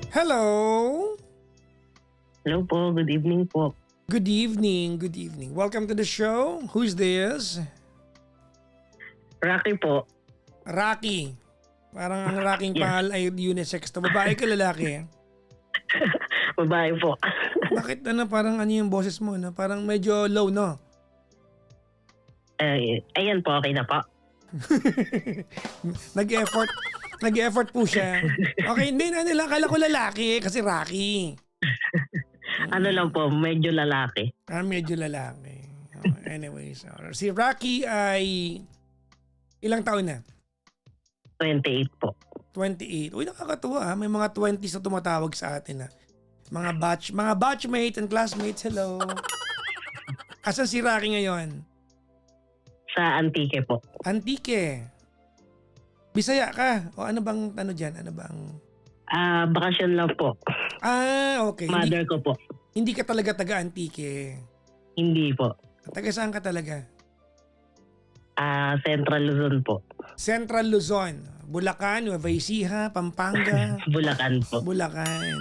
Hello! Hello po, good evening po. Good evening, good evening. Welcome to the show. Who's this? Rocky po. Rocky. Parang ang Rocking Yes. pangal ay unisex to. Babae ka lalaki? Babae po. Bakit parang ano yung boses mo? No? Parang medyo low, no? Ayan po, okay na po. Nag-effort. Nag-effort po siya. Okay, hindi na nila. Akala ko lalaki kasi Rocky. Ano lang po, medyo lalaki. Medyo lalaki. Anyways, si Rocky ay ilang taon na? 28 po. 28. Uy, nakakatuwa ha. May mga 20s na tumatawag sa atin ha. Mga batchmates and classmates, hello. Asan si Rocky ngayon? Sa Antique po. Antique. Bisaya ka? O ano bang ano dyan? Ano bang... Bakasyon lang po. Okay. Mother ko po. Hindi ka talaga taga Antique. Hindi po. Taga saan ka talaga? Central Luzon po. Central Luzon. Bulacan, Nueva Ecija, Pampanga. Bulacan po. Bulacan.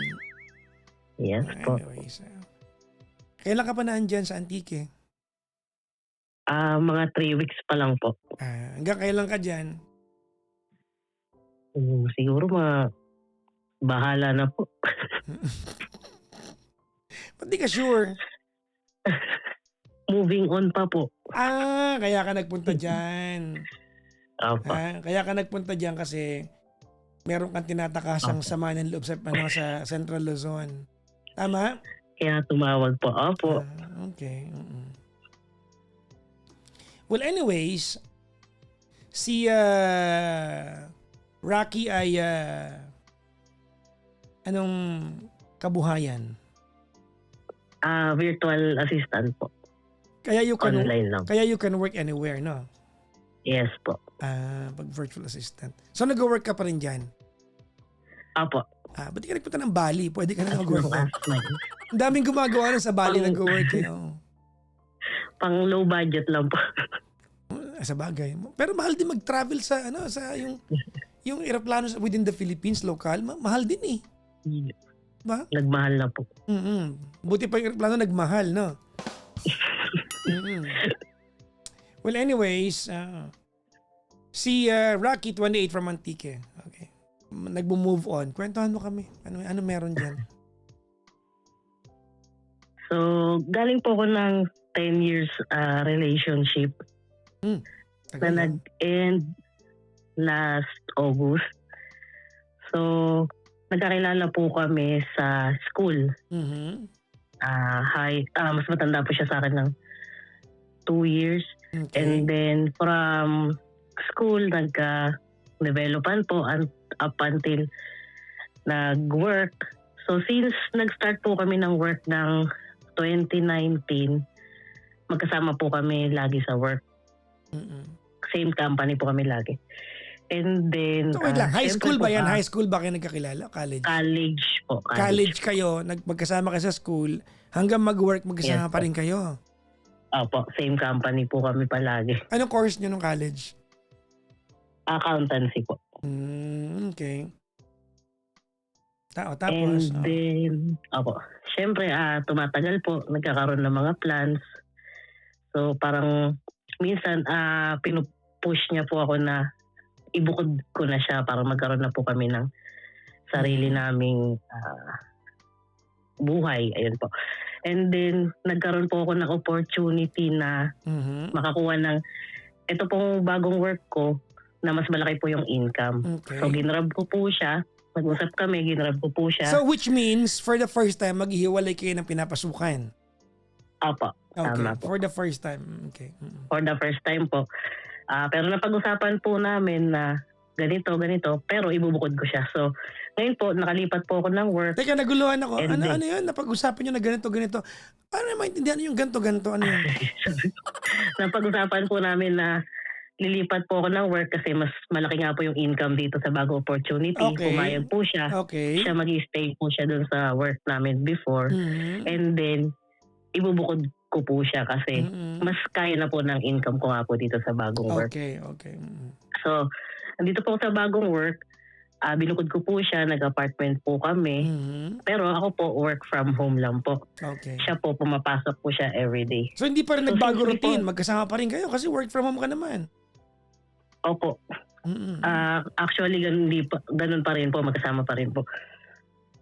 Yes po. Anyways. Kailan ka pa naandyan sa Antique? Mga 3 weeks pa lang po. Hanggang kailan ka dyan? Siguro bahala na po. Ba't di ka sure? Moving on pa po. Kaya ka nagpunta dyan. Opo. Kaya ka nagpunta dyan kasi meron kang tinatakasang sama ng loob sa Central Luzon. Tama? Kaya tumawag po. Opo. Okay. Well, anyways, si Rocky ay anong kabuhayan? Virtual assistant po. Kaya you can work anywhere, no? Yes po. Pag virtual assistant. So nag-work ka pa rin dyan? Opo. Ba't di ka nagpunta ng Bali? Pwede ka na mag-work doon. As Ang daming gumagawa na sa Bali nag-work. Pang low budget lang po. Sa bagay. Pero mahal din mag-travel sa yung eroplano within the Philippines, local. Mahal din eh. Ba? Nagmahal na po. Buti pa yung eroplano nagmahal, no? Well, anyways, si Rocky, 28 from Antique. Okay. Nagbo-move on. Kwentuhan mo kami. Ano meron dyan? So, galing po ako ng 10 years relationship na nag-end last August. So, nagkakilala po kami sa school. Mas matanda po siya sa akin ng 2 years. Okay. And then, from school, nagka-developan po up until nag-work. So, since nag-start po kami ng work ng 2019, magkasama po kami lagi sa work. Same company po kami lagi. And then... So, wait lang. High school ba yan? Po, High school ba kayo nagkakilala? College? College po. College kayo, magkasama kayo sa school, hanggang mag-work, magkasama Yes, pa rin kayo. Opo, same company po kami palagi. Anong course nyo nung college? Accountancy po. Okay. Tapos? And then, syempre, tumatagal po, nagkakaroon ng mga plans. So, parang, minsan, pinupush niya po ako na ibukod ko na siya para magkaroon na po kami ng sarili naming buhay. Ayun po. And then, nagkaroon po ako ng opportunity na makakuha ng ito pong bagong work ko na mas malaki po yung income. Okay. So, ginrab ko po siya. Nag-usap kami, ginrab ko po siya. So, which means, for the first time, maghihiwalay kayo ng pinapasukan? Opo, Okay, tama po. for the first time. Okay. For the first time po. Pero napag-usapan po namin na ganito, pero ibubukod ko siya. So, ngayon po, nakalipat po ako ng work. Teka, naguluhan ako. And Ano yun? Napag-usapan nyo na ganito. Paano maintindihan yung ganito? Ano yun? Napag-usapan po namin na lilipat po ako ng work kasi mas malaki nga po yung income dito sa bagong opportunity. Okay. Pumayag po siya. Okay. Siya mag-stay po siya dun sa work namin before. And then, ibubukod ko po siya kasi mas kaya na po ng income ko nga po dito sa bagong work. Okay. So, andito po ako sa bagong work. binukod ko po siya, nag-apartment po kami. Mhm. Pero ako po, work from home lang po. Okay. Siya po, pumapasok po siya everyday. So hindi pa rin So, nagbago since routine, po- magkasama pa rin kayo kasi work from home ka naman. Opo. Mm. Actually, ganun pa rin po, magkasama pa rin po.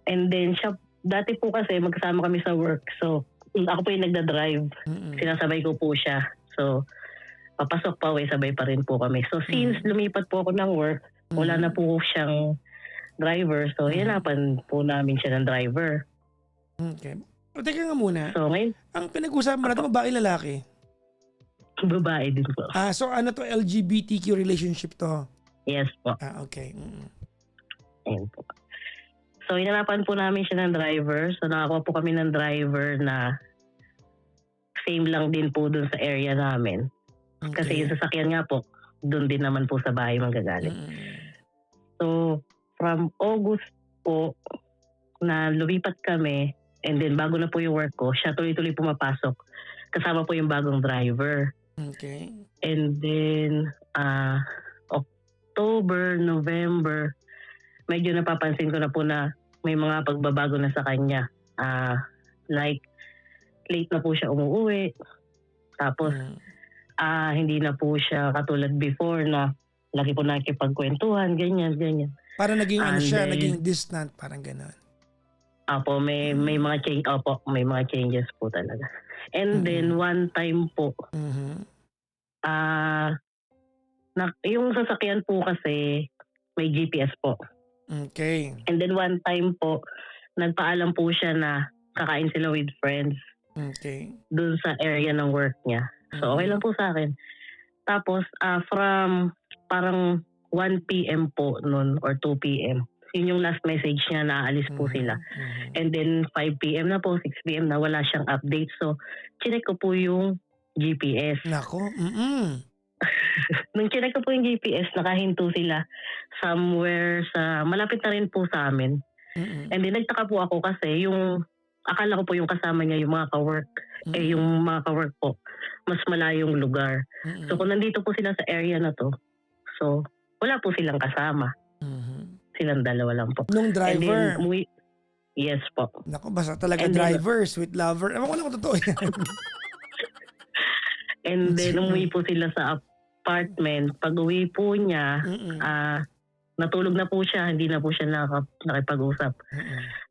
And then siya, dati po kasi magkasama kami sa work. So, ako po yung nagda-drive. Mm. Sinasabay ko po siya. So, papasok pa uwi, sabay pa rin po kami. So, since lumipat po ako ng work, wala na po siyang driver. So, hinapan po namin siya ng driver. Okay. O teka nga muna, So, ngayon, ang pinag-usapan mo natin, babae lalaki? babae din po. So ano to, LGBTQ relationship to? Yes po. Okay. Ayun po. So, hinanapan po namin siya ng driver. So, nakakuha po kami ng driver na same lang din po dun sa area namin. Kasi yung sasakyan nga po, dun din naman po sa bahay manggagaling. So, from August po, na lumipat kami, and then bago na po yung work ko, siya tuloy-tuloy pumapasok. Kasama po yung bagong driver. Okay. And then, October, November, medyo napapansin ko na po na may mga pagbabago na sa kanya. Like, late na po siya umuwi. Tapos, hindi na po siya katulad before na lagi po nakikipagkwentuhan, ganyan. Para naging ano And siya, then- naging distant, parang gano'n. Opo, may mga change, may mga changes po talaga. And then one time po, yung sasakyan po kasi may GPS po. Okay. And then one time po, nagpaalam po siya na kakain sila with friends Okay. dun sa area ng work niya. So okay lang po sa akin. Tapos from parang 1 p.m. po noon or 2 p.m. Yun yung last message niya na aalis po sila. And then 5 p.m. na po, 6 p.m. na wala siyang update. So chinek ko po yung GPS. Nako. Nung chinek ko po yung GPS, nakahinto sila somewhere sa malapit na rin po sa amin. And then nagtaka po ako kasi yung akala ko po yung kasama niya yung mga ka-work. Yung mga ka-work po, mas malayong lugar. So kung nandito po sila sa area na to, so wala po silang kasama. Silang dalawa lang po. Nung And driver. then, yes po. Nako, basta talaga And then- driver, sweet lover. Ewan ko lang kung totoo yan. And then umuwi po sila sa apartment. Pag uwi po niya, natulog na po siya, hindi na po siya nakipag-usap.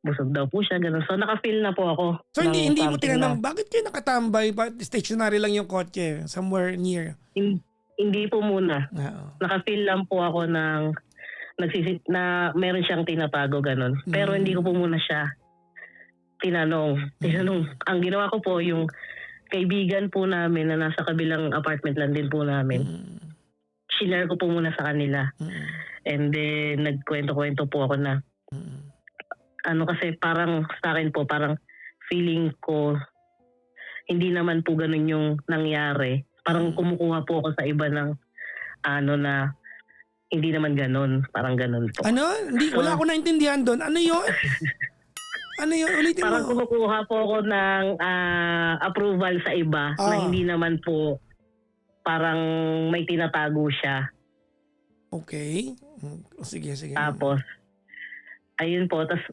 Busog daw po siya, ganun. So naka-feel na po ako. So ng hindi mo something tinanong, na- bakit kayo nakatambay? Stationary lang yung kotse, somewhere near. Hindi po muna. Oo. Naka-feel lang po ako ng na meron siyang tinatago, ganun. Pero hindi ko po muna siya tinanong. Ang ginawa ko po, yung kaibigan po namin na nasa kabilang apartment lang din po namin, shinare ko po muna sa kanila. And then, nagkwento-kwento po ako na, kasi parang sa akin po, parang feeling ko, hindi naman po ganun yung nangyari. Parang kumukuha po ako sa iba ng, na, hindi naman ganun. Parang ganun po. Ano? Wala akong naintindihan doon. Ano yun? Ano yun? Ulitin Parang mo. kumukuha po ako ng approval sa iba na hindi naman po parang may tinatago siya. Okay. Sige. Tapos, ayun po. Tapos,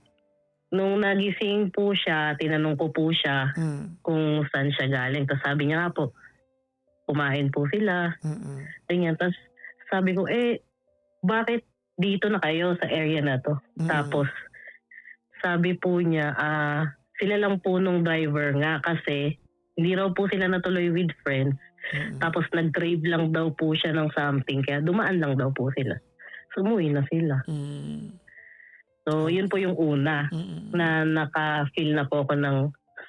nung nagising po siya, tinanong ko po siya kung saan siya galing. Tapos sabi niya nga po, kumain po sila. Ganyan. Tapos sabi ko, bakit dito na kayo sa area na to? Tapos, sabi po niya, sila lang po nung driver nga kasi hindi raw po sila natuloy with friends. Tapos nag-crave lang daw po siya ng something kaya dumaan lang daw po sila. So umuwi na sila. So yun po yung una na naka-feel na po ako ng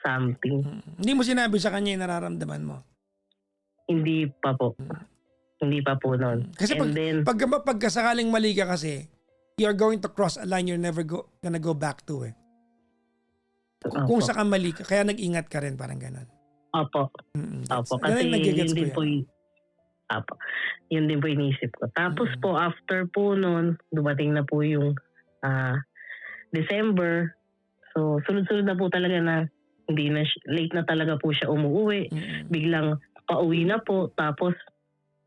something. Hindi mo sinabi sa kanya yung nararamdaman mo? Hindi pa po. Hindi pa po noon. Kasi pagkasakaling mali ka kasi, you're going to cross a line you're never gonna go back to eh. Kung sa ka mali ka, kaya nag-ingat ka rin, parang gano'n. Opo. Opo. Kasi yun din po yun din po iniisip ko. Tapos po, after po noon, dumating na po yung December. So, sunod-sunod na po talaga na late na talaga po siya umuwi. Biglang pauwi na po. Tapos,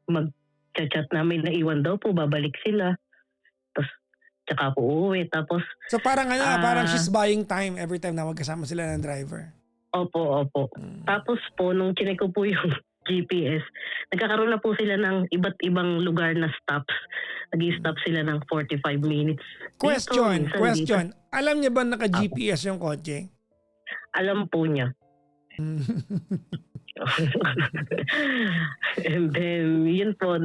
mag-chat namin na iwan daw po, babalik sila. Tapos, tsaka po uuwi. Tapos, So parang parang Ah. she's buying time every time na magkasama sila ng driver. opo. Tapos po, nung chinek ko po yung GPS, nagkakaroon na po sila ng iba't ibang lugar na stops. Nag-i-stop sila ng 45 minutes. Question. Dito. Alam niya ba naka-GPS yung kotse? Alam po niya. And then, yun po,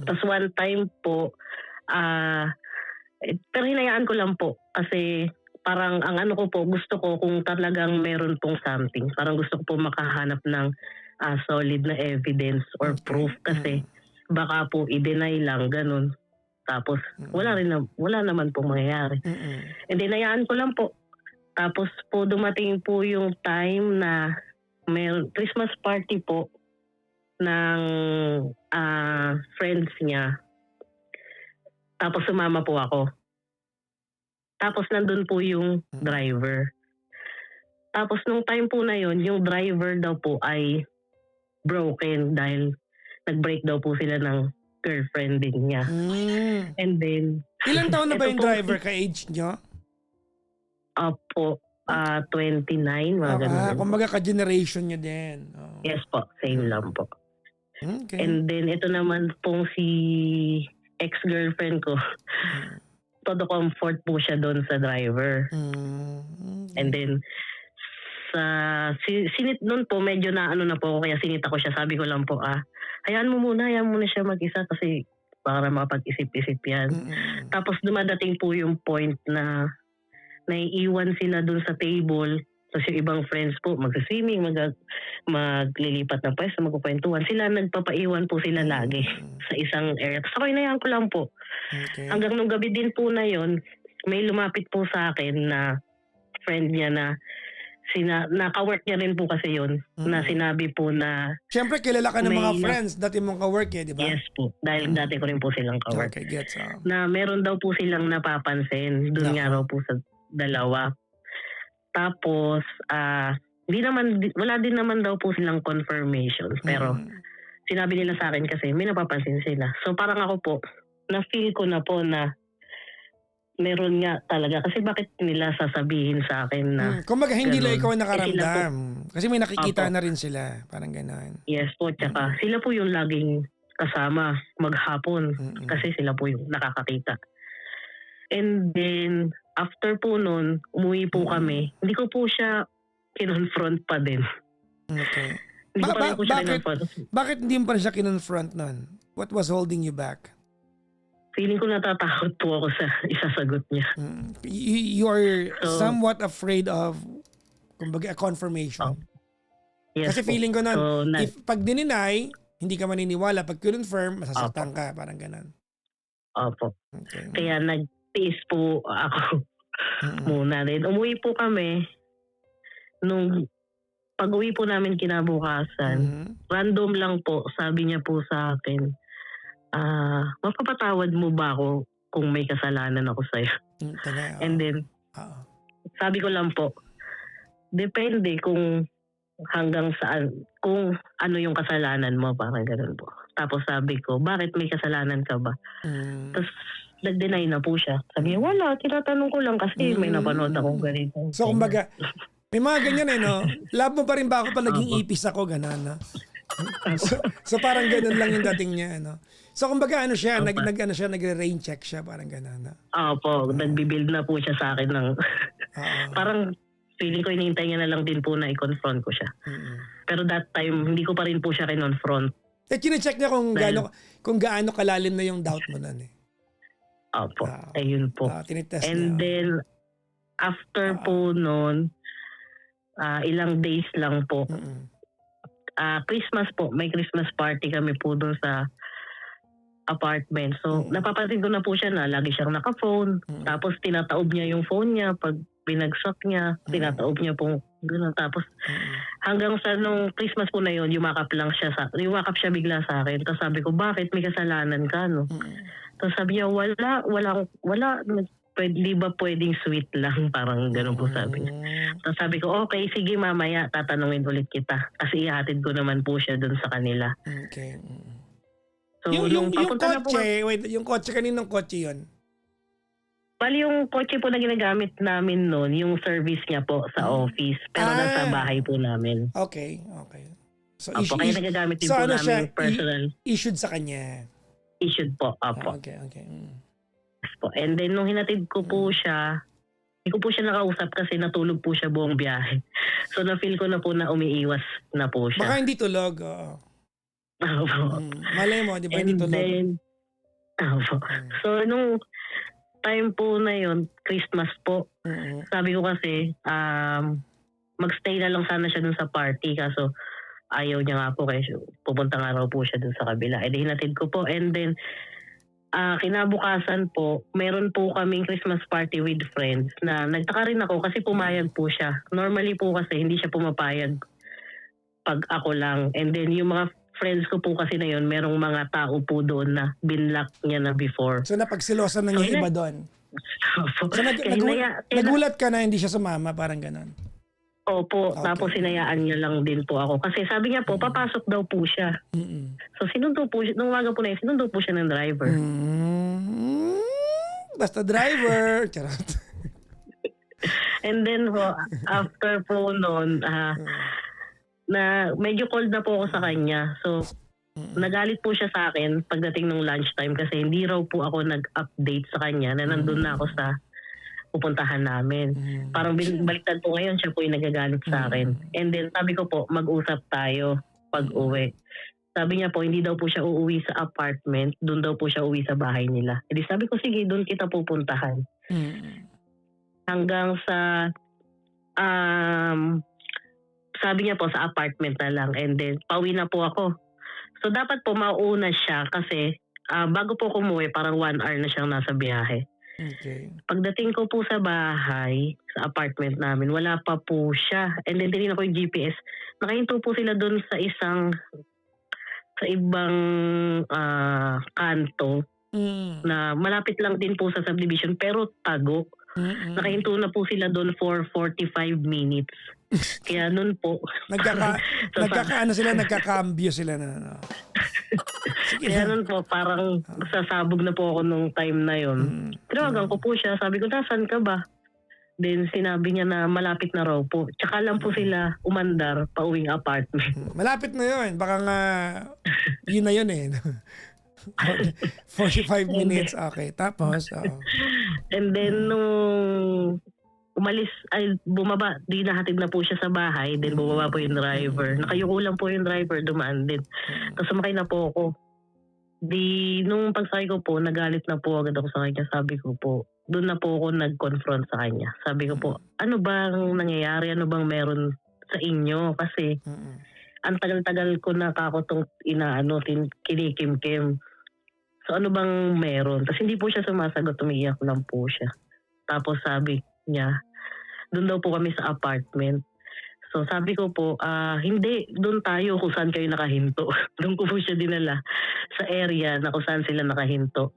tas one time po, pero hinayaan ko lang po kasi parang ang ano ko po, gusto ko kung talagang meron pong something. Parang gusto ko po makahanap ng solid na evidence or proof kasi baka po i-deny lang, ganun. Tapos wala naman pong mangyayari. And then hinayaan ko lang po. Tapos po dumating po yung time na may Christmas party po ng friends niya. Tapos sumama po ako. Tapos nandun po yung driver. Tapos nung time po na yon, yung driver daw po ay broken dahil nag-break daw po sila ng girlfriend din niya. And then... Ilang taon na ba ito yung po, driver ka-age nyo? Opo, 29, mga ganun. Kumbaga ka-generation nyo din. Oh. Yes po, same lang po. Okay. And then ito naman pong si ex-girlfriend ko, todo comfort po siya doon sa driver. And then, sinit nun po, medyo na ano na po ako, kaya sinita ko siya. Sabi ko lang po, hayaan mo muna siya mag-isa kasi para makapag-isip-isip yan. Tapos dumadating po yung point na naiiwan sila dun sa table. Tapos yung ibang friends po, mag-swimming, maglilipat ng pwesto, magkukwentuhan. Sila nagpapaiwan po sila lagi sa isang area. Tapos ako inayaan ko lang po. Okay. Hanggang nung gabi din po na yon, may lumapit po sa akin na friend niya na naka-work niya rin po kasi yon, na sinabi po na... Siyempre, kilala ka ng mga friends. Dati mong ka-work di ba? Yes po. Dahil dati ko rin po silang ka-work. Okay, gets. Na meron daw po silang napapansin. Doon nga raw po sa dalawa. Tapos, wala din naman daw po silang confirmation. Pero, sinabi nila sa akin kasi may napapansin sila. So, parang ako po, na-feel ko na po na meron nga talaga. Kasi bakit nila sasabihin sa akin na... Kumbaga, hindi lang ganun. ikaw ang nakaramdam. Kasi may nakikita Opo. na rin sila. Parang gano'n. Yes po, tsaka sila po yung laging kasama maghapon. Kasi sila po yung nakakakita. And then, after po nun, umuwi po kami. Hindi ko po siya kinonfront pa din. Okay. Hindi ko pa rin po siya kinonfront. Bakit hindi mo pa rin siya kinonfront nun? What was holding you back? Feeling ko natatakot po ako sa isasagot niya. You are somewhat afraid of, kumbaga, a confirmation. Yes Kasi po. feeling ko nun, So, if pag dininay, hindi ka maniniwala. Pag kinonfirm, masasaktan ka. Parang ganun. Opo. Okay. Kaya nag-tiis po ako muna din. Umuwi po kami. Nung pag-uwi po namin kinabukasan, random lang po, sabi niya po sa akin, mapapatawad mo ba ako kung may kasalanan ako sa'yo? And then, sabi ko lang po, depende kung hanggang saan, kung ano yung kasalanan mo, parang ganun po. Tapos sabi ko, bakit may kasalanan ka ba? Tapos nag-deny na po siya. Sabi niya, wala, tinatanong ko lang kasi may napanood akong ganito. So kumbaga, may mga ganyan no? Love mo pa rin ba ako pag naging ipis ako? Ganon, no? so parang ganun lang yung dating niya, no? So kumbaga ano siya, nagre-rain check siya, parang ganun, no? Opo, nagbibuild na po siya sa akin ng... parang feeling ko hinihintay niya na lang din po na i-confront ko siya. Pero that time, hindi ko pa rin po siya kinonfront. Chine-check niya kung gaano kalalim na yung doubt mo nun eh. Opo, ayun po. Tinitest And niya. then, after po noon, ilang days lang po, Christmas po, may Christmas party kami po doon sa apartment. So, napapansin ko na po siya na lagi siyang naka-phone. Tapos, tinataob niya yung phone niya. Pag binagsak niya, tinataob niya po gano'n. Tapos, hanggang sa nung Christmas po na yun, yumakap siya bigla sa akin. Tapos sabi ko, bakit? May kasalanan ka, no? Tapos sabi niya, wala. Di ba pwedeng sweet lang? Parang gano'n po sabi niya. Tapos sabi ko, okay, sige mamaya, tatanungin ulit kita. Kasi ihatid ko naman po siya dun sa kanila. Okay. So, Yung nung papunta na po, kotse, wait, yung kotse, kaninong kotse yun? Bali yung kotse po na ginagamit namin noon, yung service niya po sa office. Pero nasa bahay po namin. Okay. So, Opo, kaya nagagamit din so po ano namin siya, yung personal issued sa kanya. issued po. Opo. Okay. Yes po. And then nung hinatid ko po siya, hindi ko po siya nakausap kasi natulog po siya buong biyahe. So na-feel ko na po na umiiwas na po siya. Baka hindi tulog. Oo. Opo. Malay mo, di ba hindi And tulog? then, opo. So nung time po na yon, Christmas po, sabi ko kasi, magstay na lang sana siya dun sa party kaso ayaw niya nga po kasi pupunta nga raw po siya dun sa kabila. E di hinatid ko po. And then, kinabukasan po, meron po kaming Christmas party with friends na nagtaka rin ako kasi pumayag po siya. Normally po kasi hindi siya pumapayag pag ako lang. And then yung mga friends ko po kasi na yun, merong mga tao po doon na binlock niya na before. So napagsilosan na So, yung iba doon. So nagulat ka na hindi siya sumama, parang ganon. Opo, Okay. tapos sinayaan niya lang din po ako. Kasi sabi niya po, papasok daw po siya. So sinundo po siya, nung umaga po na yun, sinundo po siya ng driver. Basta driver. Charot. And then po, after po noon, na medyo cold na po ako sa kanya. So, nagalit po siya sa akin pagdating ng lunchtime kasi hindi raw po ako nag-update sa kanya na nandun na ako sa pupuntahan namin. Parang baliktad po ngayon, siya po yung nagagalit sa akin. And then sabi ko po, mag-usap tayo pag uwi. Sabi niya po, hindi daw po siya uuwi sa apartment, doon daw po siya uuwi sa bahay nila. E di sabi ko, sige, doon kita pupuntahan. Hanggang sa, sabi niya po, sa apartment na lang. And then, pauwi na po ako. So, dapat po mauna siya kasi bago po kumuwi, parang 1 hour na siyang nasa biyahe. Okay. Pagdating ko po sa bahay, sa apartment namin, wala pa po siya. And then tinignan ko yung GPS. Nakahinto po sila doon sa ibang kanto na malapit lang din po sa subdivision pero tago. Nakahinto na po sila doon for 45 minutes. Kaya noon po. Nagkakambyo sila na. No? Kaya nun po, parang sasabog na po ako nung time na yon. Tinawagan ko po siya. Sabi ko, nasan ka ba? Then sinabi niya na malapit na raw po. Tsaka lang po sila umandar pa uwing apartment. Malapit na yun. Baka nga, yun na yun eh. 45 minutes. Okay. Tapos, And then nung umalis, bumaba, di nahatid na po siya sa bahay. Then bumaba po yung driver. Nakayuko lang po yung driver, dumaan din. Tapos sumakay na po ako. Nung pagsakay ko po, nagalit na po agad ako sa kanya. Sabi ko po, doon na po ako nag-confront sa kanya. Sabi ko po, ano bang nangyayari? Ano bang meron sa inyo? Kasi ang tagal-tagal ko na kako itong kinikim-kim. So ano bang meron? Tapos hindi po siya sumasagot, umiiyak lang po siya. Tapos sabi niya, doon daw po kami sa apartment. So sabi ko po, hindi, doon tayo kung saan kayo nakahinto. Doon ko po siya dinala sa area na kung saan sila nakahinto.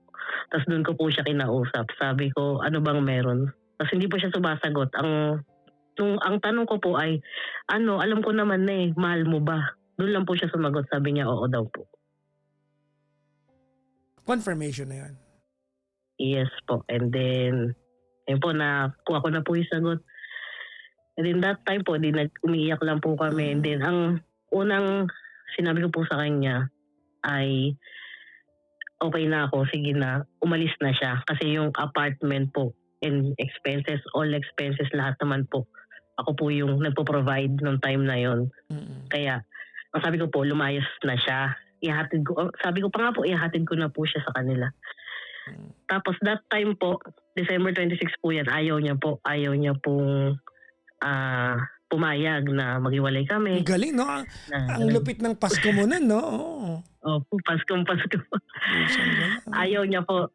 Tapos doon ko po siya kinausap. Sabi ko, ano bang meron? Tapos hindi po siya sumasagot. Ang tanong ko po ay, alam ko naman na eh, mahal mo ba? Doon lang po siya sumagot. Sabi niya, oo daw po. confirmation na yun. Yes po. And then, ayun po, nakuha ko na po yung sagot. And then that time po, umiiyak lang po kami. And then, ang unang sinabi ko po sa kanya ay, okay na ako, sige na, umalis na siya. Kasi yung apartment po and expenses, all expenses, lahat naman po. Ako po yung nagpo-provide nung time na yon. Kaya, ang sabi ko po, lumayas na siya. Sabi ko pa nga po, ihahatid ko na po siya sa kanila. Tapos that time po, December 26 po yan, ayaw niya pong pumayag na maghiwalay kami. Galing, no? Ang lupit ng Pasko mo nun, no? Opo, Pasko. Ayaw niya po.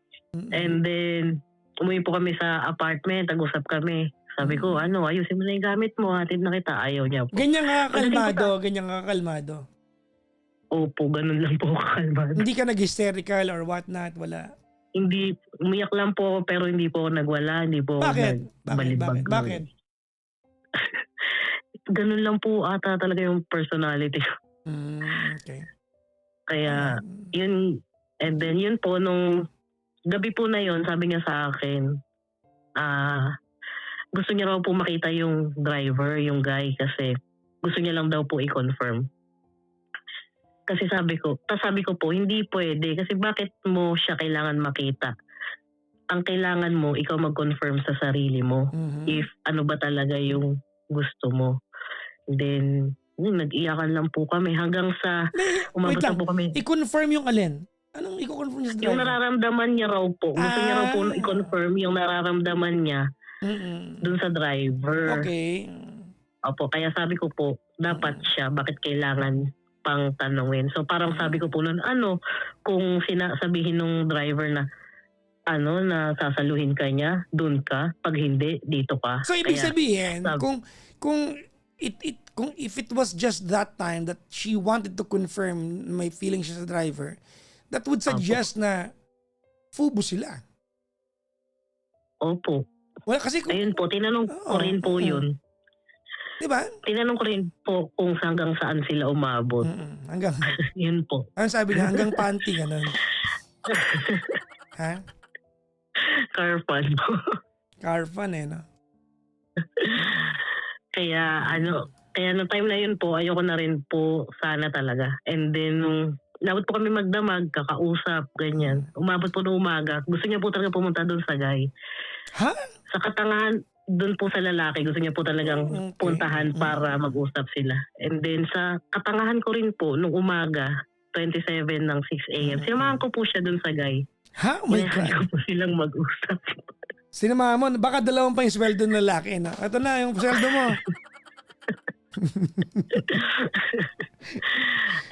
And then, umuwi po kami sa apartment, nag-usap kami. Sabi ko, ayusin mo na yung gamit mo, hatid na kita. Ayaw niya po. Ganyan nga kalmado. Opo, ganun lang po kalmado. Hindi ka nag-hysterical or whatnot, wala? Hindi, umiyak lang po ako pero hindi po ako nagwala, hindi po ako nagbalibag. Bakit? Ganun lang po ata talaga yung personality ko. Okay. Kaya, yun, and then yun po, nung gabi po na yun, sabi niya sa akin, gusto niya raw po makita yung driver, yung guy, kasi gusto niya lang daw po i-confirm. Kasi sabi ko po, hindi pwede. Kasi bakit mo siya kailangan makita? Ang kailangan mo, ikaw mag-confirm sa sarili mo. If ano ba talaga yung gusto mo. Then, nag-iyakan lang po kami hanggang sa Wait umabot na lang. po kami. I-confirm yung alin? Anong i-confirm niya sa Yung driver? nararamdaman niya raw po. Gusto niya raw po Ah. i-confirm yung nararamdaman niya dun sa driver. Okay. Opo, kaya sabi ko po, dapat siya, bakit kailangan pang tanungin. So parang sabi ko po nun, kung sabihin nung driver na, na sasaluhin ka niya, dun ka, pag hindi, dito ka. So ibig Kaya, sabihin, sabi- kung if it was just that time that she wanted to confirm may feeling siya sa driver, that would suggest na fubo sila. Opo. Wala kasi kung, Ayun po, tinanong ko rin po yun. di ba? Tinanong ko rin po kung hanggang saan sila umabot. Hanggang, Yun po. ano sabi niya, hanggang panty, ganun. Ha? Carpan po. Car fun no? Kaya nung time na yun po, ayoko na rin po sana talaga. And then, nung dapat po kami magdamag, kakausap, ganyan. Umabot po ng umaga. Gusto niya po talaga pumunta doon sa guy. Ha? Sa katangahan, doon po sa lalaki, gusto niya po talagang puntahan para mag-usap sila. And then, sa katangahan ko rin po, nung umaga, 27 ng 6 a.m., sinamahan ko po siya doon sa guy. Ha? Oh my Kinahan ko God. po silang mag-usap. Sinamahan mo, baka dalawang pa yung sweldo ng lalaki. No? Ito na, yung sweldo mo.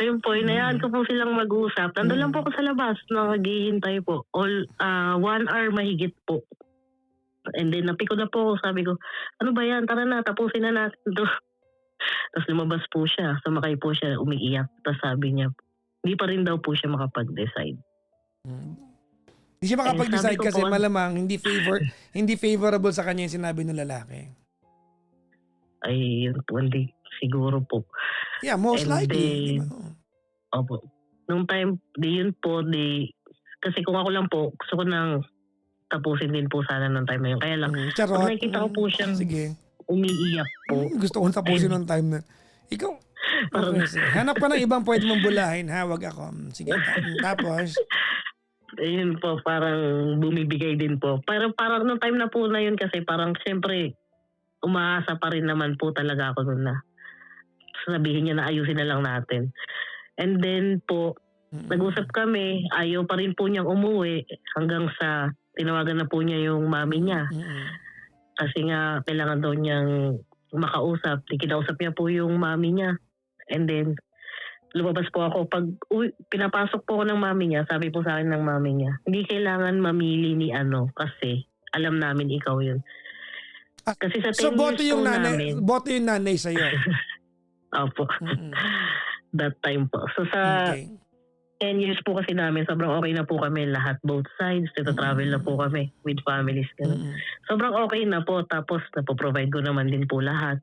Ayun po, inayaan ko po silang mag-usap. Nandun lang po ako sa labas, naghihintay po. 1 hour mahigit po. And then napiko na po ako, sabi ko, ano ba yan, tara na, tapusin na natin to. Tapos lumabas po siya, sumakay po siya, umiiyak. Tapos sabi niya, hindi pa rin daw po siya makapag-decide. Hindi siya makapag-decide sabi ko kasi po, malamang hindi favorable sa kanya yung sinabi ng lalaki. Ay, yun po, hindi siguro po. Yeah, most And likely. then, opo. Nung time, yun po, kasi kung ako lang po, gusto ko nang tapusin din po sana ng time na yun. Kaya lang, Charot. pag nakikita ko po siyang Sige. umiiyak po. Gusto kong tapusin ng time na. Ikaw, okay, sige. Hanap ka ng ibang pwede mong bulahin, ha? Wag ako. Sige. Tapos, Ayun po, parang bumibigay din po. Pero parang nung time na po na yun kasi parang siyempre umaasa pa rin naman po talaga ako nun na sabihin niya na ayusin na lang natin. And then po, nag-usap kami, ayaw pa rin po niyang umuwi hanggang sa tinawagan na po niya yung mami niya. Kasi nga kailangan daw niyang makausap. Kinausap niya po yung mami niya. And then, lumabas po ako. Pag pinapasok po ako ng mami niya, sabi po sa akin ng mami niya, hindi kailangan mamili ni kasi alam namin ikaw yun. Kasi sa 10 so boto years yung po nanay, namin, boto yung nanay sa'yo. opo, that time po. So sa Okay. 10 years po kasi namin, sobrang okay na po kami lahat, both sides. Travel na po kami with families. Ganun. Sobrang okay na po. Tapos napoprovide ko naman din po lahat.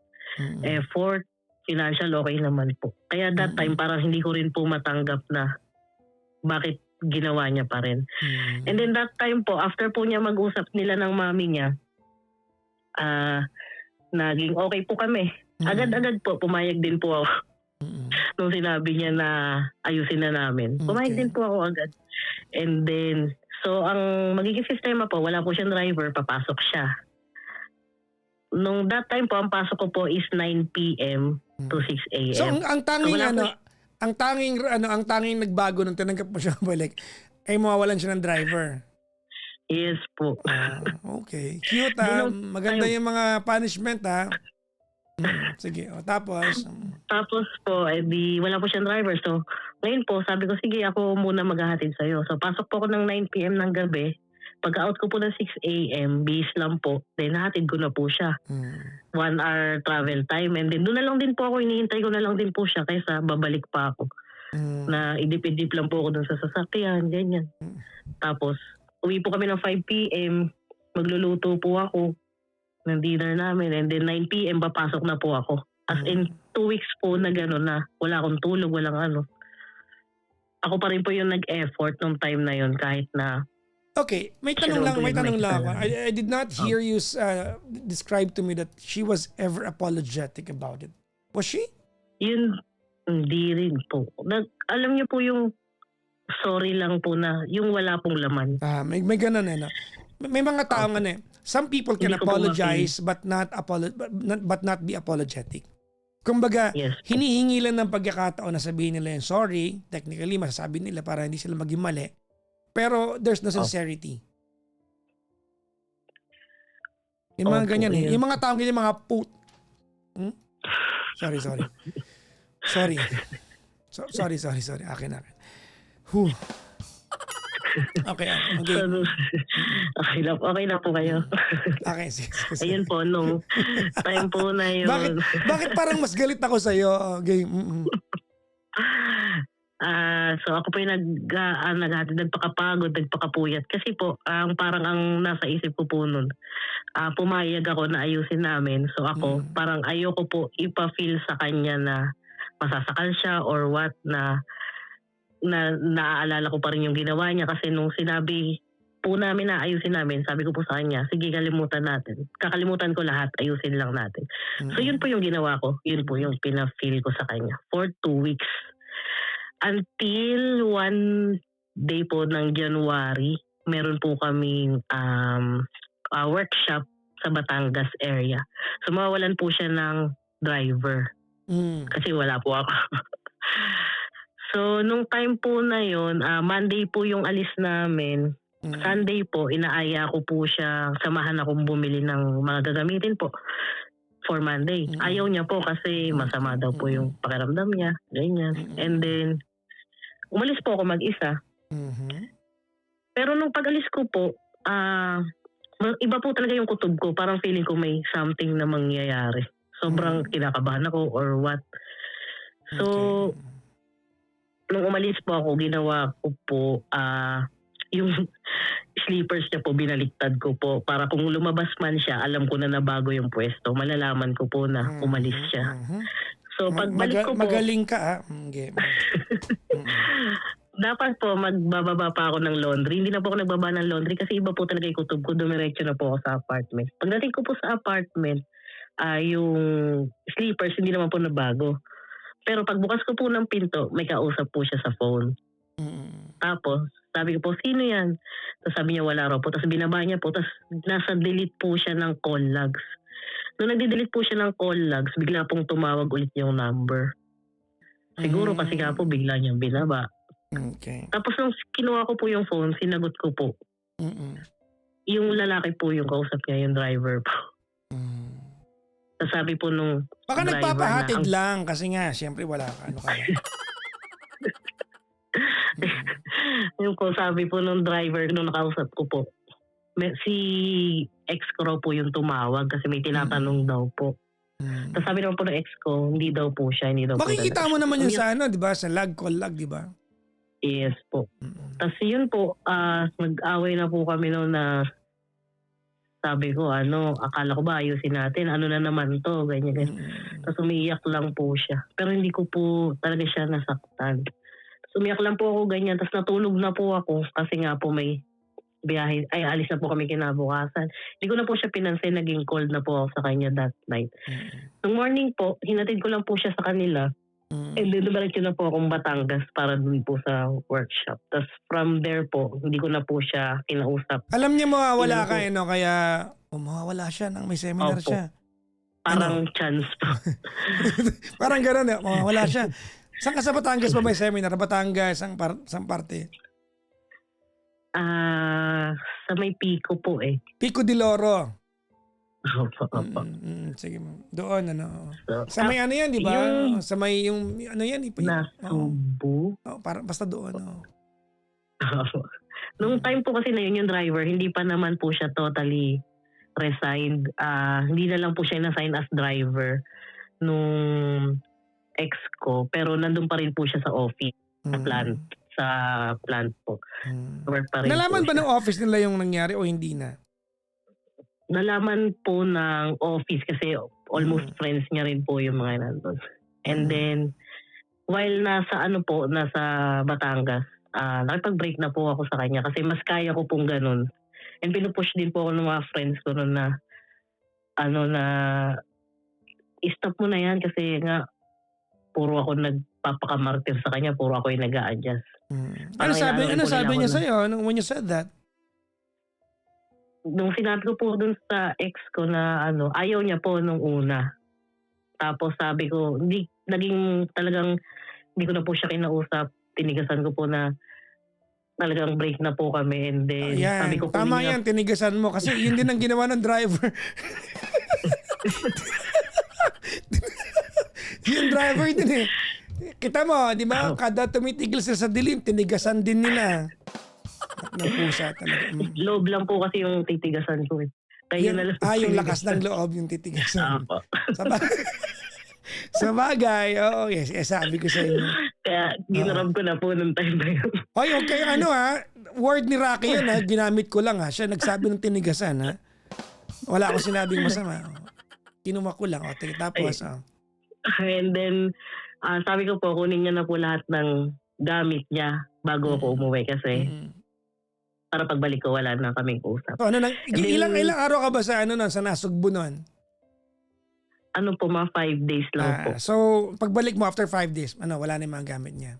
Effort, financial, okay naman po. Kaya that time, parang hindi ko rin po matanggap na bakit ginawa niya pa rin. And then that time po, after po niya mag-usap nila ng mami niya, naging okay po kami. Agad-agad po, pumayag din po ako. Nung sinabi niya na ayusin na namin. Pumayag din po ako agad. And then, so ang magiging sistema po, wala po siyang driver, papasok siya. Nung that time po, ang pasok ko po is 9 p.m. to 6 a.m. So ang tanging So, wala po ang tanging nagbago nung tinanggap mo siya balik ay mawawalan siya ng driver. Yes po. Okay. Cute maganda yung mga punishment sige. Tapos Tapos po, wala po siyang driver. So, ngayon po, sabi ko, sige, ako muna maghahatid sa'yo. So, pasok po ako ng 9 p.m. ng gabi. Pagka-out ko po ng 6 a.m., bis lang po. Then, nahatid ko na po siya. 1 hour travel time. And then, doon na lang din po ako, hinihintay ko na lang din po siya kaysa babalik pa ako. Na idip-idip lang po ako dun sa sasakyan, ganyan. Tapos, uwi po kami ng 5 p.m., magluluto po ako ng dinner namin. And then 9 p.m. papasok na po ako. As in, 2 weeks po na gano'n na wala akong tulog, walang ano. Ako pa rin po yung nag-effort nung time na yon kahit na Okay, may Siya tanong naman lang, po may yung tanong may lang ako. kasalanan. I did not hear you describe to me that she was ever apologetic about it. Was she? Yun, hindi rin po. Alam niyo po yung sorry lang po na yung wala pong laman. May ganun no? May mga taong ano some people can Hindi ko po apologize but not be apologetic. Kumbaga, Yes. hinihingi lang ng pagkakataon na sabihin nila yung sorry. Technically, masasabi nila para hindi sila maging mali. Pero there's no sincerity. Yung mga Opo, ganyan yun. Yung mga taong ganyan, mga Sorry. Sorry. Akin. Whew. Okay. Okay na po kayo. Okay, sige. Ayun po, nung time po na yun. Bakit parang mas galit ako sa'yo? Okay. So ako po yung nagpakapagod, nagpakapuyat. Kasi po, parang ang nasa isip ko po nun, pumayag ako na ayusin namin. So ako, parang ayoko po ipa-feel sa kanya na masasakal siya or what, na naaalala ko pa rin yung ginawa niya. Kasi nung sinabi po namin na ayusin namin, sabi ko po sa kanya, sige, kalimutan natin. Kakalimutan ko lahat, ayusin lang natin. So yun po yung ginawa ko. Yun po yung pina-feel ko sa kanya for 2 weeks. Until one day po ng January, meron po kaming workshop sa Batangas area. So mawawalan po siya ng driver. Kasi wala po ako. So nung time po na yun, Monday po yung alis namin. Sunday po, inaaya ko po siya, samahan akong bumili ng mga gagamitin po for Monday. Ayaw niya po kasi masama daw po yung pakiramdam niya. Ganyan. And then, umalis po ako mag-isa. Pero nung pag-alis ko po, iba po talaga yung kutob ko. Parang feeling ko may something na mangyayari. Sobrang kinakabahan ako or what. So, nung umalis po ako, ginawa ko po, yung sleepers niya po, binaliktad ko po. Para kung lumabas man siya, alam ko na nabago yung pwesto. Malalaman ko po na umalis siya. So, pagbalik ko po, magaling ka Okay. dapat po magbababa pa ako ng laundry. Hindi na po ako nagbaba ng laundry kasi iba po talaga yung kutob ko. Dumiretso na po ako sa apartment. Pagdating ko po sa apartment, yung sleepers hindi naman po nabago. Pero pagbukas ko po ng pinto, may kausap po siya sa phone. Tapos, sabi ko po, sino yan? Tapos sabi niya, wala raw po. Tapos binaba niya po. Tapos nasa delete po siya ng call logs. Nung nagde-delete po siya ng call logs, bigla pong tumawag ulit yung number. Siguro kasi nga po bigla niyang binaba. Okay. Tapos nung kinuha ko po yung phone, sinagot ko po. Yung lalaki po yung kausap niya, yung driver po. Tapos sabi po nung baka driver nagpapahatid na, lang kasi nga, siyempre wala ka. Ano ka? yung po sabi po nung driver, nung nakausap ko po, si ex ko raw po yung tumawag kasi may tinatanong daw po. Tapos sabi naman po ng ex ko, hindi daw po siya, hindi daw po. Makikita mo naman yun sa di ba? Sa call log, di ba? Yes po. Tapos yun po, nag-away na po kami noon na sabi ko, akala ko ba ayusin natin, ano na naman to, ganyan. Tapos umiiyak lang po siya. Pero hindi ko po talaga siya nasaktan. Tapos umiyak lang po ako ganyan, tapos natulog na po ako kasi nga po may biyahe, alis na po kami kinabukasan. Hindi ko na po siya pinansin, naging cold na po ako sa kanya that night. Nung morning po, hinatid ko lang po siya sa kanila. And then dumiretso na po akong Batangas para dun po sa workshop. Tapos from there po, hindi ko na po siya kinausap. Alam niya mawawala ka kaya mawawala siya nang may seminar Opo. siya. Parang chance po. Parang gano'n mawawala siya. Saan ka sa Batangas ba may seminar? Batangas, sang parte? Sa may Pico po eh. Pico de Loro. Opo. Sige, doon So, sa may yan, di ba? yung- Sa may yung yan, Nasubo. parang basta doon. Nung time po kasi na yun yung driver, hindi pa naman po siya totally resigned. Hindi na lang po siya na-sign as driver nung ex ko. Pero nandun pa rin po siya sa office, sa plant po. Work pa rin Nalaman po ba siya. ng office nila yung nangyari o hindi na? Nalaman po ng office kasi almost friends niya rin po yung mga nandun. And then, while nasa Batangas, nakipag-break na po ako sa kanya kasi mas kaya ko pong ganun. And pinupush din po ako ng mga friends ko noon na na stop mo na yan kasi nga puro ako nagpapakamartir sa kanya, puro ako yung nag-a-adjust. Ano Parang sabi, inaano ano po nila sabi ako niya na, sa'yo when you said that? nung sinabi ko po dun sa ex ko na ayaw niya po nung una. Tapos sabi ko, naging talagang hindi ko na po siya kinausap. Tinigasan ko po na talagang break na po kami and then sabi Yan, ko po tama yan, tinigasan mo. Kasi yun din ang ginawa ng driver. Yung driver din eh. Kita mo, di ba? Kada tumitigil sila sa dilim, tinigasan din nila. Ng pusa talaga. loob lang po kasi yung titigasan ko eh. Kaya na lang. Yung lakas ng loob yung titigasan. Apo. Sa bagay, oo, yes, sabi ko sa inyo. Kaya ginarab ko na po nung time na yun. Hoy, okay, word ni Rocky yun ginamit ko lang siya nagsabi ng tinigasan Wala akong sinabing masama. Kinuha ko lang, okay, tapos And then, sabi ko po, kunin niya na po lahat ng gamit niya bago ako umuwi kasi para pagbalik ko wala na kaming usap. So, ilang araw ka ba sa sa Nasugbu nun? Po, mga 5 days lang po. So, pagbalik mo after 5 days, wala na yung mga gamit niya?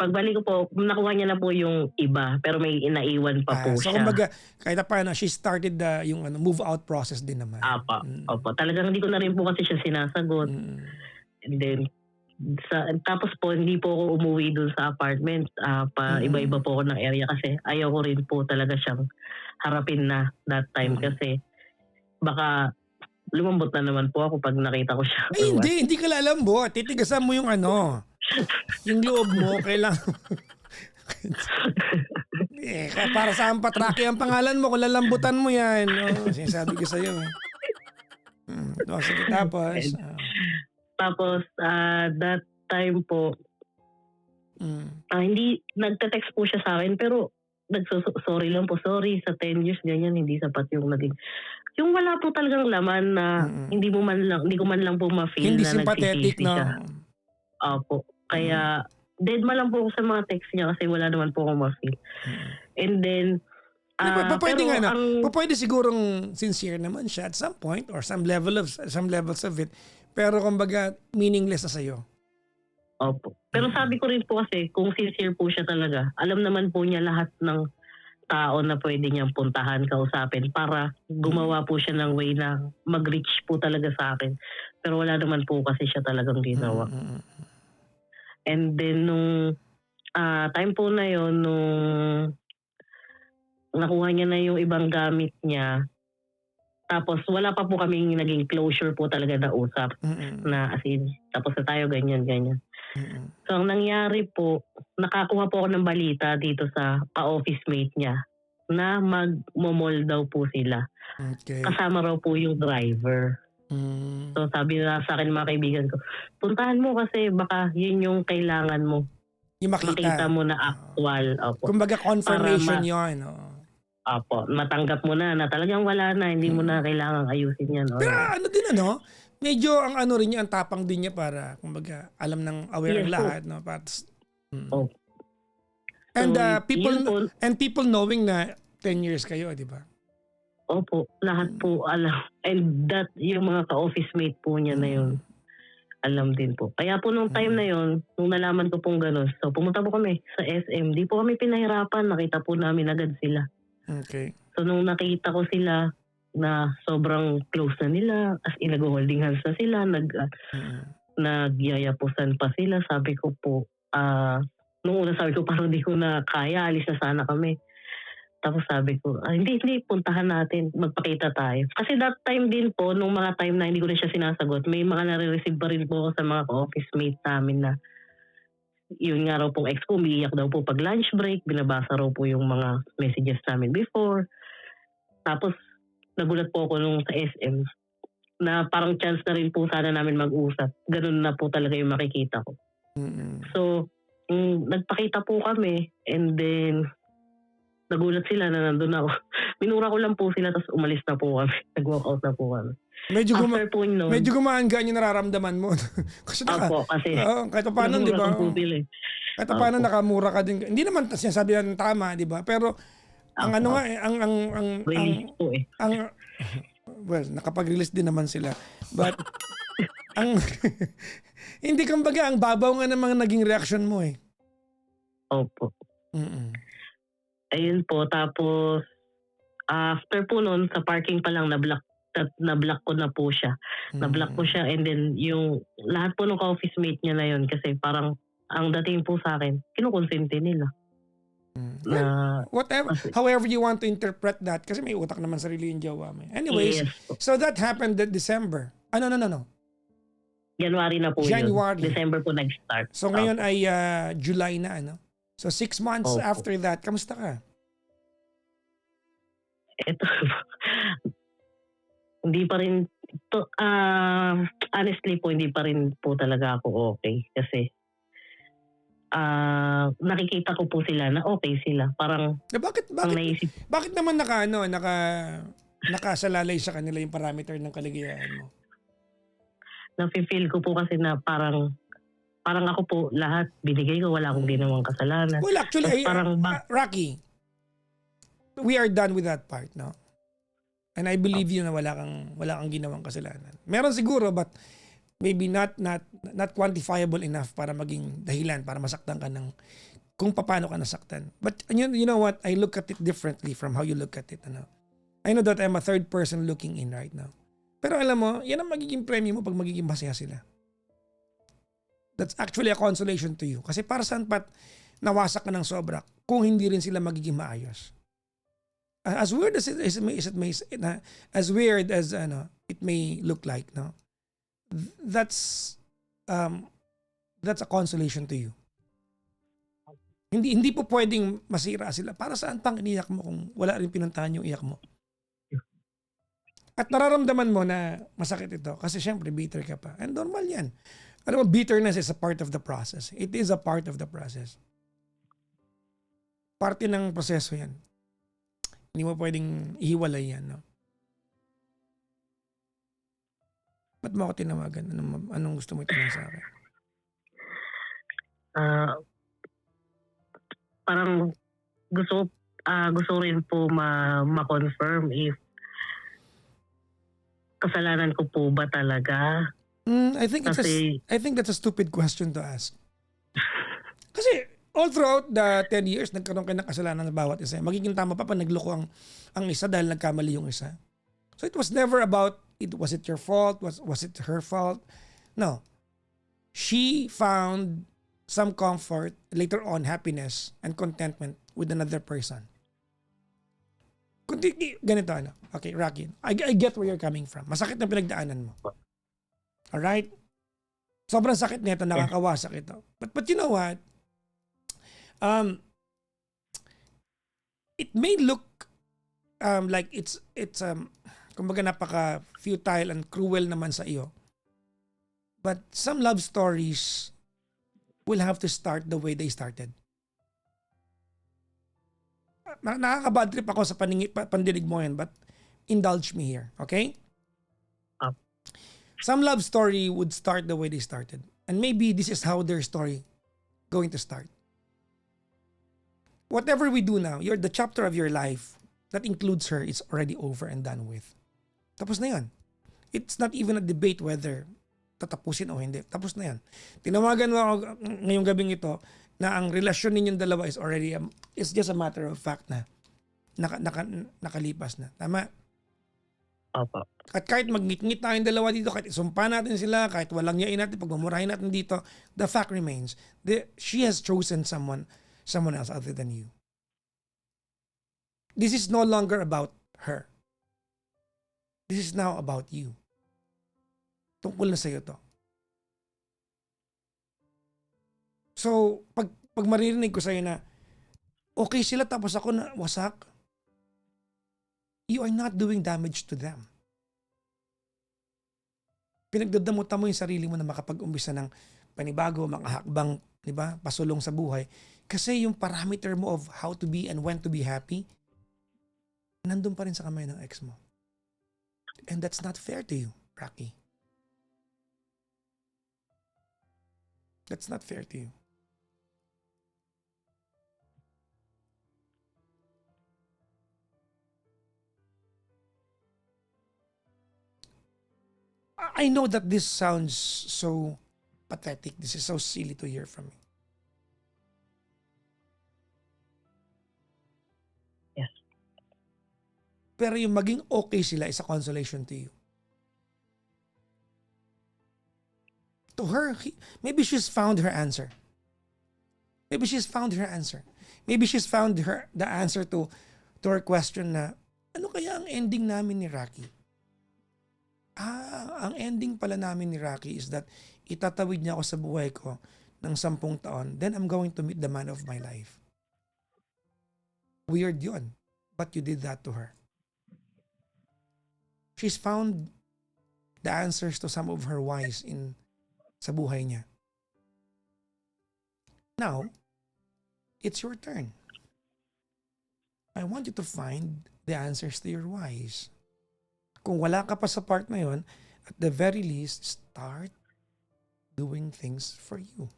Pagbalik ko po, nakuha niya na po yung iba pero may inaiwan pa po so, siya. kumbaga, kahit paano, she started yung move out process din naman. Opo. Talagang hindi ko na rin po kasi siya sinasagot. And then, tapos po, hindi po ako umuwi dun sa apartment. Iba-iba po ako ng area kasi ayaw ko rin po talaga siyang harapin na that time kasi baka lumambot na naman po ako pag nakita ko siya. Ay, hindi ka lalambot. Titigasan mo yung yung loob mo, kailangan. Para sa Patraki ang pangalan mo, kung lalambutan mo yan. Sinasabi ko sa'yo. Sige, tapos. Tapos, that time po, hindi, nagte-text po siya sa akin, pero sorry lang po, sorry, sa 10 years, ganyan, hindi sapat yung naging, yung wala po talagang laman na hindi ko man lang po ma-feel hindi na sympathetic, nagsisisi no? siya. Opo. Kaya, dead ma lang po ako sa mga text niya kasi wala naman po ako ma-feel. And then, pwede sigurong sincere naman siya at some point or some levels of it. Pero kumbaga, meaningless na sa'yo. Opo. Pero sabi ko rin po kasi, kung sincere po siya talaga, alam naman po niya lahat ng tao na pwede niyang puntahan, kausapin para gumawa po siya ng way na mag-reach po talaga sa akin. Pero wala naman po kasi siya talagang ginawa. And then nung time po na yon, nung nakuha niya na yung ibang gamit niya, tapos wala pa po kaming naging closure po talaga na usap na as in, tapos na tayo ganyan. So ang nangyari po, nakakuha po ako ng balita dito sa ka-office mate niya na mag-mall daw po sila. Okay. Kasama raw po yung driver. So sabi na sa akin mga kaibigan ko, puntahan mo kasi baka yun yung kailangan mo. Yung makita mo na actual. Opo. Kumbaga confirmation yun. Opo, matanggap mo na talagang wala na, hindi mo na kailangang ayusin yan. Pero din medyo ang rin niya, ang tapang din niya para kumbaga alam ng aware ang lahat. No? And people knowing na 10 years kayo, di ba? Opo, lahat po alam. And that, yung mga ka-office mate po niya na yun, alam din po. Kaya po nung time na yun, nung nalaman ko pong gano'n, so pumunta po kami sa SM. Di po kami pinahirapan, nakita po namin agad sila. Okay. So nung nakita ko sila na sobrang close na nila, as in nag-holding hands na sila, nagyayapusan pa sila, sabi ko po, nung una sabi ko parang di ko na kaya, alis na sana kami. Tapos sabi ko, hindi, puntahan natin, magpakita tayo. Kasi that time din po, nung mga time na hindi ko na siya sinasagot, may mga nare-receive pa rin po ako sa mga office mates namin na yun nga raw pong ex ko, umiiyak daw po pag lunch break, binabasa raw po yung mga messages namin before. Tapos, nagulat po ako nung sa SM na parang chance na rin po sana namin mag-usap. Ganun na po talaga yung makikita ko. So, nagpakita po kami and then nagulat sila na nandun ako. Minura ko lang po sila tapos umalis na po kami. Nag-walk out na po kami. After po nun, medyo gumaan-gaan yung nararamdaman mo. Kasi opo, kasi kahit paano, di ba? pinamura ko po sila eh. Kahit paano Opo. nakamura ka din. Hindi naman sinasabi natin tama, di ba? Pero ang Opo. ano nga eh, ang Release po eh. well, nakapag-release din naman sila. But ang hindi kumbaga ang babaw nga ng mga naging reaction mo eh. Opo. Mm-mm. Ayun po, tapos after po nun, sa parking pa lang na-block ko na po siya. Na-block ko siya and then yung lahat po ng ka-office mate niya na yun kasi parang ang dating po sa akin, kinukonsente nila. Na, Whatever, however you want to interpret that kasi may utak naman sarili yung jowa mo. Anyways, yes po. so that happened that December. No. January na po January. yun. December po nag-start. So ngayon ay July na ano. So 6 months Opo. after that, kamusta ka? Ito, hindi pa rin, honestly po, hindi pa rin po talaga ako okay. Kasi, nakikita ko po sila na okay sila. Parang, ang naisip, Bakit naman nakasalalay sa kanila yung parameter ng kaligayahan mo? nafe-feel ko po kasi na parang ako po, lahat binigay ko, wala akong ginawang kasalanan. Well, actually, Tapos Rocky, we are done with that part, no? And I believe you na wala kang ginawang kasalanan. Meron siguro, but maybe not quantifiable enough para maging dahilan para masaktan ka ng kung paano ka nasaktan. But you know what? I look at it differently from how you look at it. Ano? I know that I'm a third person looking in right now. Pero alam mo, yan ang magiging premyo mo pag magiging masaya sila. That's actually a consolation to you. Kasi para saan pat nawasak ka ng sobra kung hindi rin sila magiging maayos. As weird as it may look like, no, that's a consolation to you. Hindi po pwedeng masira sila. Para saan pang iniyak mo kung wala rin pinuntahan yung iyak mo? At nararamdaman mo na masakit ito kasi syempre bitter ka pa. And normal yan. Alam mo, bitterness is a part of the process. It is a part of the process. Parte ng proseso yan. Hindi mo pwedeng ihiwalay yan, no? Ba't mo ako tinawagan? Anong gusto mo itanong sa akin? parang gusto rin po ma-confirm if kasalanan ko po ba talaga. I think that's a stupid question to ask. Kasi all throughout the 10 years, nagkaroon kayo ng kasalanan ng bawat isa. Magiging tama pa nagloko ang isa dahil nagkamali yung isa. So it was never about, was it your fault? Was it her fault? No. She found some comfort, later on happiness and contentment with another person. Ganito ano. Okay, Rocky. I get where you're coming from. Masakit na pinagdaanan mo. Alright? Sobrang sakit nito, nakakawasak ito. But you know what? It may look like it's kumbaga napaka futile and cruel naman sa iyo. But some love stories will have to start the way they started. Nakaka-bad trip ako sa pandinig mo yan, but indulge me here, okay? Some love story would start the way they started. And maybe this is how their story going to start. Whatever we do now, the chapter of your life that includes her is already over and done with. Tapos na yan. It's not even a debate whether tatapusin o hindi. Tapos na yan. Tinawagan mo ako ngayong gabing ito na ang relasyon ninyong dalawa is already, it's just a matter of fact na nakalipas na. Tama? Opo. At kahit magngit-ngit tayong dalawa dito, kahit isumpa natin sila, kahit walang yain natin, pagmamurahin natin dito, the fact remains, she has chosen someone else other than you. This is no longer about her. This is now about you. Tungkol na sa'yo to. So, pag maririnig ko sa'yo na, okay sila tapos ako na wasak, you are not doing damage to them. Pinagdadamutan mo yung sarili mo na makapag-umbisa ng panibago, makahakbang, di ba, pasulong sa buhay. Kasi yung parameter mo of how to be and when to be happy, nandun pa rin sa kamay ng ex mo. And that's not fair to you, Rocky. That's not fair to you. I know that this sounds so pathetic. This is so silly to hear from me. Yes. Pero yung maging okay sila is a consolation to you. To her, maybe she's found her answer. Maybe she's found her answer. Maybe she's found the answer to her question na, ano kaya ang ending namin ni Rocky? Ang ending pala namin ni Rocky is that itatawid niya ako sa buhay ko ng 10 taon, then I'm going to meet the man of my life. Weird yun. But you did that to her. She's found the answers to some of her whys sa buhay niya. Now, it's your turn. I want you to find the answers to your whys. Kung wala ka pa sa part na yon, at the very least, start doing things for you.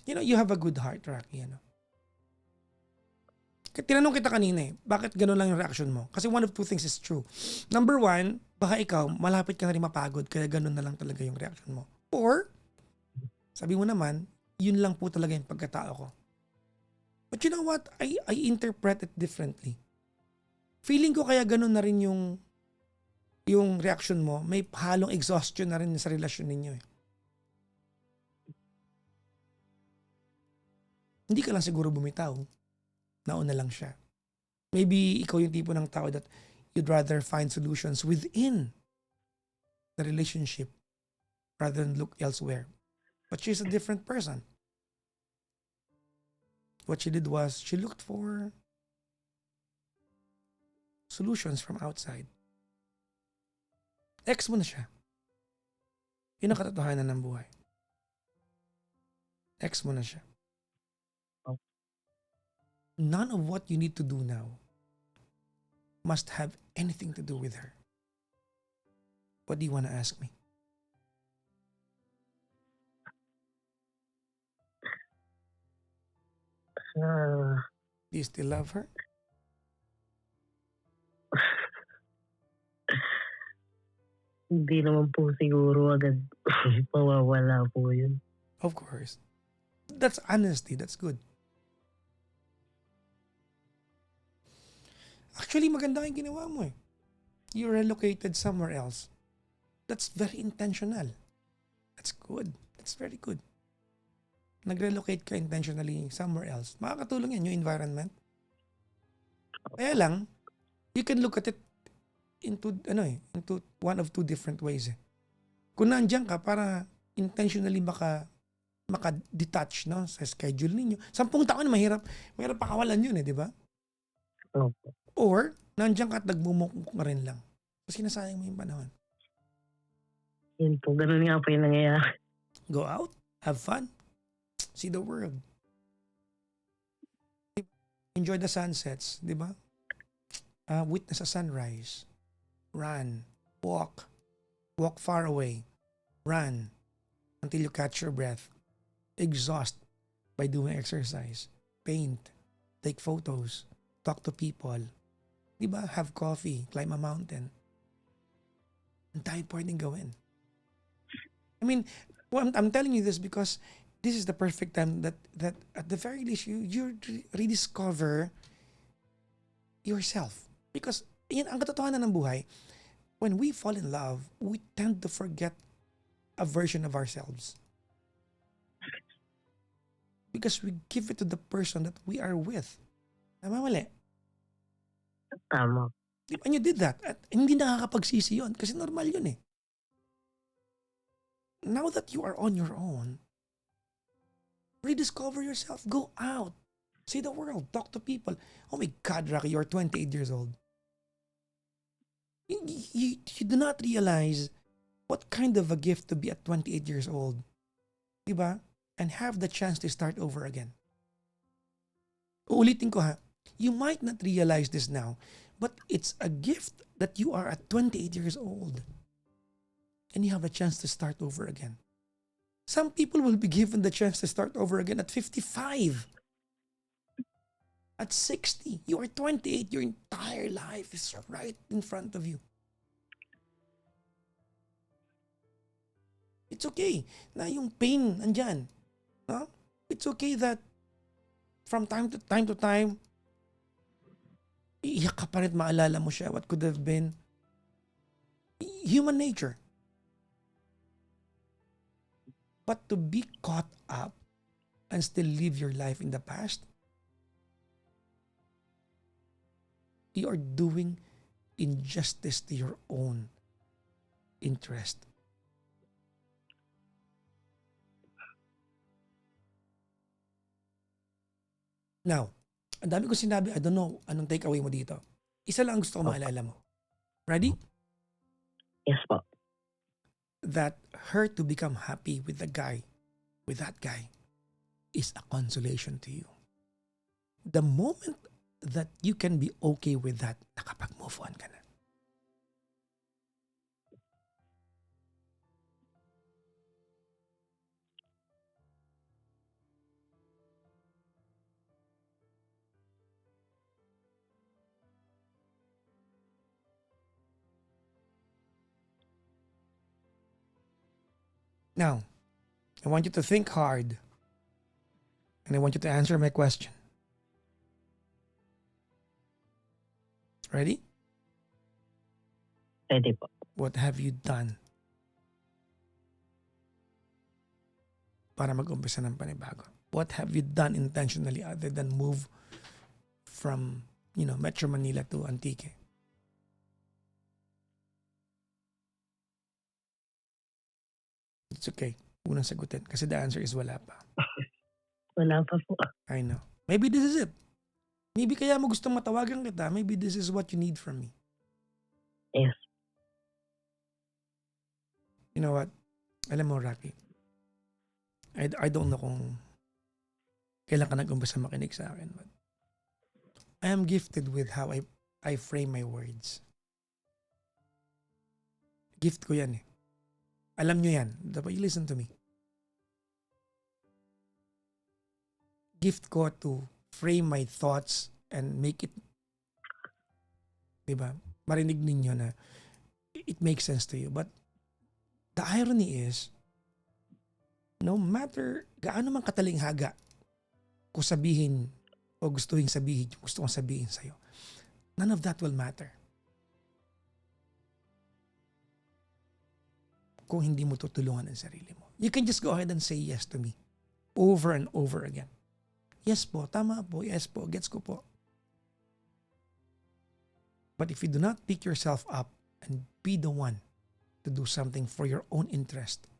You know, you have a good heart, Rocky. Ano? Tinanong kita kanina bakit ganun lang yung reaction mo? Kasi one of two things is true. Number one, baka ikaw, malapit ka na rin mapagod, kaya ganun na lang talaga yung reaction mo. Or, sabi mo naman, yun lang po talaga yung pagkatao ko. But you know what? I interpret it differently. Feeling ko kaya ganun na rin yung reaction mo, may halong exhaustion na rin sa relasyon ninyo eh. Hindi ka lang siguro bumitaw. Nauna lang siya. Maybe ikaw yung tipo ng tao that you'd rather find solutions within the relationship rather than look elsewhere. But she's a different person. What she did was, she looked for solutions from outside. Ex mo na siya. Yun ang katotohanan ng buhay. Ex mo na siya. None of what you need to do now must have anything to do with her. What do you want to ask me? Do you still love her? Hindi naman po siguro agad mawawala po yun. Of course. That's honesty. That's good. Actually, maganda yung ginawa mo eh. You relocated somewhere else. That's very intentional. That's good. That's very good. Nag-relocate ka intentionally somewhere else. Makakatulong yan yung environment. Kaya lang, you can look at it into one of two different ways eh. Kung nandiyan ka para intentionally maka-detach no, sa schedule ninyo. 10 taon, mahirap pakawalan yun eh, di ba? Opo. Or, nandiyan ka at nagmumukmuk ka rin lang. So, sinasayang mo yung panahon. Yun po, ganun nga po yung nangyayari. Go out, have fun, see the world. Enjoy the sunsets, di ba? Witness a sunrise. Run, walk far away, run until you catch your breath. Exhaust by doing exercise, paint, take photos, talk to people. Diba? Have coffee, climb a mountain. Ang tayo pwedeng gawin. I mean, I'm telling you this because this is the perfect time that at the very least you rediscover yourself. Because yan ang katotohanan ng buhay. When we fall in love, we tend to forget a version of ourselves. Because we give it to the person that we are with. Tama mali? Tama. And you did that. At hindi nakakapagsisi yun. Kasi normal yun eh. Now that you are on your own, rediscover yourself. Go out. See the world. Talk to people. Oh my God, Rocky, you're 28 years old. You do not realize what kind of a gift to be at 28 years old. Diba? And have the chance to start over again. Uulitin ko ha. You might not realize this now, but it's a gift that you are at 28 years old. And you have a chance to start over again. Some people will be given the chance to start over again at 55. At 60. You are 28. Your entire life is right in front of you. It's okay na yung pain nandyan. No? It's okay that from time to time, iiyak ka pa rin, maalala mo siya, what could have been. Human nature. But to be caught up and still live your life in the past, you are doing injustice to your own interest. Now, ang dami ko sinabi, I don't know anong takeaway mo dito. Isa lang gusto ko maalala mo. Ready? Yes po. That her to become happy with that guy is a consolation to you. The moment that you can be okay with that, nakapag-move on ka na. Now, I want you to think hard and I want you to answer my question. Ready? Pwede po. What have you done para mag-umpisa ng panibago? What have you done intentionally other than move from, Metro Manila to Antique? It's okay. Unang sagutin. Kasi the answer is wala pa. Wala pa po. I know. Maybe this is it. Maybe kaya mo gustong matawagan kita. Maybe this is what you need from me. Yes. You know what? Alam mo, Rocky, I don't know kung kailan ka nag-umpisa makinig sa akin, but I am gifted with how I frame my words. Gift ko yan eh. Alam nyo yan. Dapat you listen to me. Gift ko to frame my thoughts and make it, diba, marinig ninyo na it makes sense to you. But the irony is, no matter gaano man katalinghaga ko sabihin o gustuhin sabihin yung gusto kong sabihin sa'yo, none of that will matter kung hindi mo tutulungan ang sarili mo. You can just go ahead and say yes to me over and over again. Yes po, tama po, yes po, gets ko po. But if you do not pick yourself up and be the one to do something for your own interest,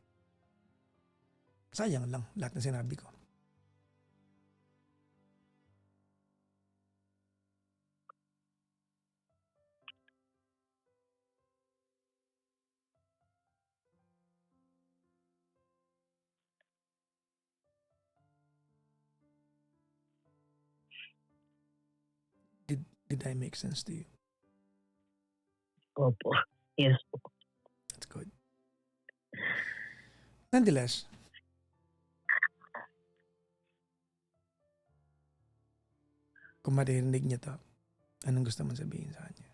sayang lang lahat ng sinabi ko. Did I make sense to you? Opo. Yes po. That's good. Nonetheless, kung maririnig niya to, anong gusto mong sabihin sa kanya?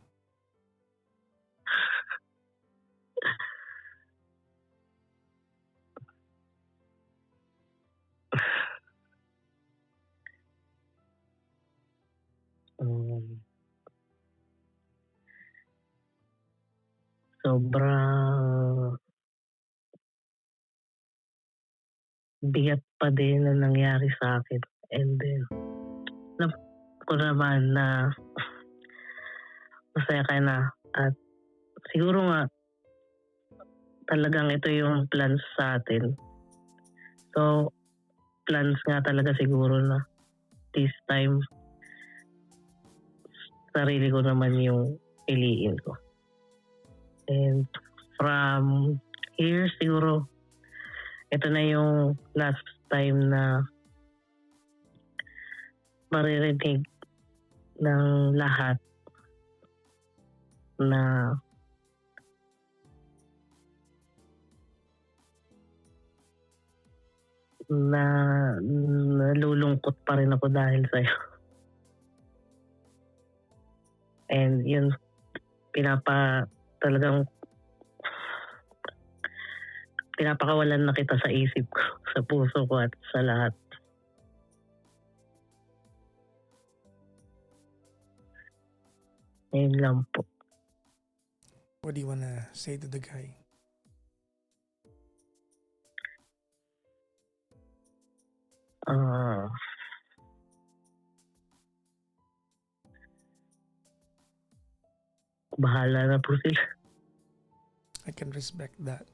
Sobrang bigat pa din na nangyari sa akin. And then, alam ko naman na masaya ka na. At siguro nga, talagang ito yung plans sa atin. So, plans nga talaga siguro na this time, sarili ko naman yung piliin ko. And from here, siguro, ito na yung last time na maririnig ng lahat na na nalulungkot pa rin ako dahil sa'yo. And yun, talagang pinapakawalan na kita sa isip ko, sa puso ko at sa lahat. Ayun lang po. What do you wanna say to the guy? Ah, bahala na po sila. I can respect that.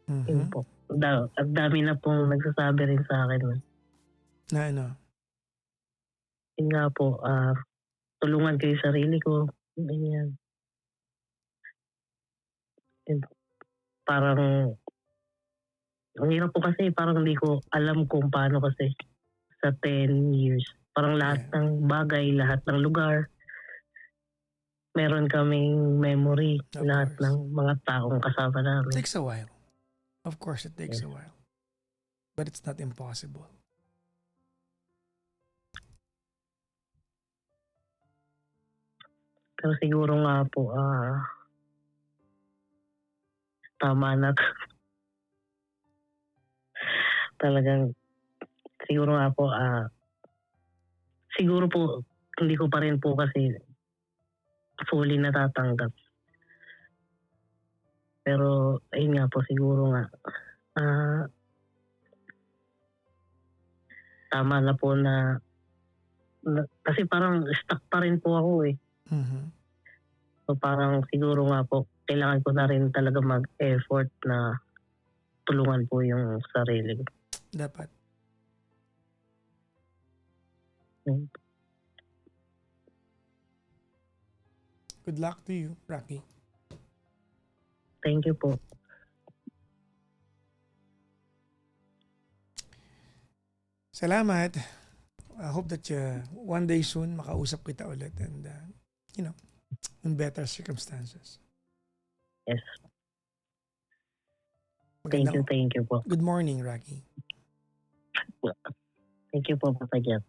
Yun po. At dami na pong nagsasabi rin sa akin. Na ano? Yun nga po, tulungan kayo sarili ko. Ganyan. Yun, parang, ang hirap po kasi, parang hindi ko alam kung paano kasi sa 10 years. Parang lahat ng bagay, lahat ng lugar, meron kaming memory, Of lahat course. ng mga taong kasama It namin. takes a while. Of course, it takes a while. But it's not impossible. Pero siguro nga po, tama na. Talagang, siguro nga po, siguro po, hindi ko pa rin po kasi fully natatanggap. Pero, ayun nga po, siguro nga, tama na po na kasi parang stuck pa rin po ako eh. Mhm. So parang siguro nga po, kailangan ko na rin talaga mag-effort na tulungan po yung sarili ko. Dapat. Good luck to you, Rocky. Thank you po. Salamat. I hope that one day soon makausap kita ulit and in better circumstances. Yes. Thank you po. Good morning, Rocky. Thank you po, Papa Jeff.